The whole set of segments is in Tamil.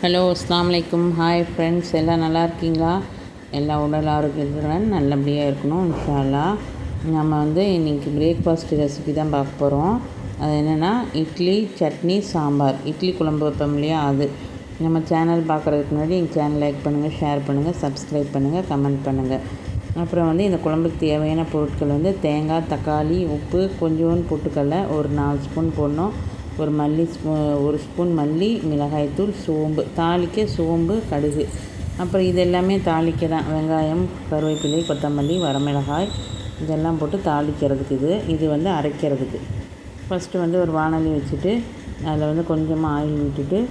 ஹலோ அஸ்ஸலாமு அலைக்கும். ஹாய் ஃப்ரெண்ட்ஸ், எல்லாம் நல்லா இருக்கீங்களா? எல்லா உடல் ஆரோக்கியத்துடன் நல்லபடியாக இருக்கணும் இன்ஷா அல்லாஹ். நம்ம இன்றைக்கி பிரேக்ஃபாஸ்ட் ரெசிபி தான் பார்க்க போகிறோம். அது என்னென்னா இட்லி சட்னி சாம்பார். இட்லி குழம்பு வைப்போம் இல்லையா, அது. நம்ம சேனல் பார்க்குறதுக்கு முன்னாடி எங்கள் சேனல் லைக் பண்ணுங்கள், ஷேர் பண்ணுங்கள், சப்ஸ்கிரைப் பண்ணுங்கள், கமெண்ட் பண்ணுங்கள். அப்புறம் இந்த குழம்புக்கு தேவையான பொருட்கள் தேங்காய், தக்காளி, உப்பு, கொஞ்சோண்டு பொட்டுக்கடலை, ஒரு 4 ஸ்பூன் போடணும். ஒரு ஸ்பூன் மல்லி, மிளகாய்த்தூள், சோம்பு, தாளிக்க சோம்பு, கடுகு. அப்புறம் இது எல்லாமே தாளிக்க தான். வெங்காயம், கருவேப்பிலை, கொத்தமல்லி, வரமிளகாய் இதெல்லாம் போட்டு தாளிக்கிறதுக்கு. இது அரைக்கிறதுக்கு. ஃபஸ்ட்டு ஒரு வாணலி வச்சுட்டு அதில் கொஞ்சமாக ஆயில் விட்டுட்டு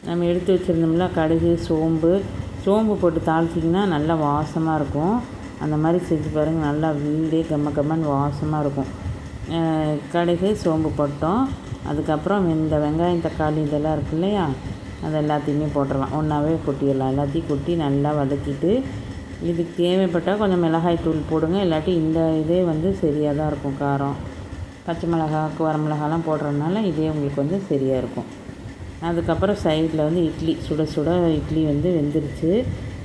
நம்ம எடுத்து வச்சுருந்தோம்ல கடுகு, சோம்பு போட்டு தாளிச்சிங்கன்னா நல்லா வாசமாக இருக்கும். அந்த மாதிரி செஞ்சு பாருங்கள். நல்லா வீடே கம்மன்னு வாசமாக இருக்கும். கடுகு, சோம்பு போட்டோம். அதுக்கப்புறம் இந்த வெங்காயம், தக்காளி இதெல்லாம் இருக்கு இல்லையா, அது எல்லாத்தையுமே போட்டுடலாம். ஒன்றாவே கொட்டிடலாம். எல்லாத்தையும் கொட்டி நல்லா வதக்கிட்டு இதுக்கு தேவைப்பட்டால் கொஞ்சம் மிளகாய் தூள் போடுங்க. இல்லாட்டி இந்த இதே சரியாக தான் இருக்கும். காரம், பச்சை மிளகாய்க்கு வரமிளகாலாம் போடுறதுனால இதே உங்களுக்கு சரியாக இருக்கும். அதுக்கப்புறம் சைடில் இட்லி சுட இட்லி வெந்துருச்சு.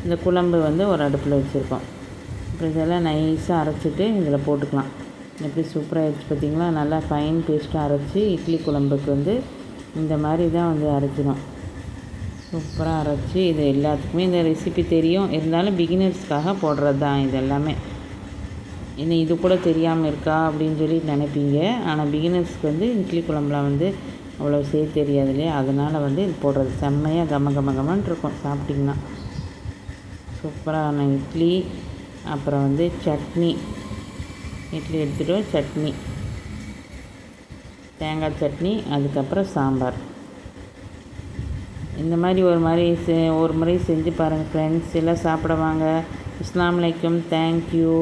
இந்த குழம்பு ஒரு அடுப்பில் வச்சுருக்கோம். அப்புறம் இதெல்லாம் நைஸாக அரைச்சிட்டு இதில் போட்டுக்கலாம். எப்படி சூப்பராக ஆகிடுச்சு பார்த்திங்களா? நல்லா ஃபைன் பேஸ்ட்டாக அரைச்சி இட்லி குழம்புக்கு இந்த மாதிரி தான் அரைக்கணும். சூப்பராக அரைச்சி இது எல்லாத்துக்குமே இந்த ரெசிபி தெரியும். இருந்தாலும் பிகினர்ஸ்க்காக போடுறது தான் இது எல்லாமே. இன்னும் இது கூட தெரியாமல் இருக்கா அப்படின்னு சொல்லி நினைப்பீங்க. ஆனால் பிகினர்ஸ்க்கு இட்லி குழம்புலாம் அவ்வளோ தெரியாது இல்லையா, அதனால் இது போடுறது. செம்மையாக கமன்னு இருக்கும் சாப்பிட்டிங்கன்னா. சூப்பரான இட்லி. அப்புறம் சட்னி. இட்லி எடுத்துகிட்டு சட்னி, தேங்காய் சட்னி, அதுக்கப்புறம் சாம்பார். இந்த மாதிரி ஒரு முறை செஞ்சு பாருங்கள் ஃப்ரெண்ட்ஸ். எல்லாம் சாப்பிட வாங்க. அஸ்ஸலாமு அலைக்கும். தேங்க்யூ.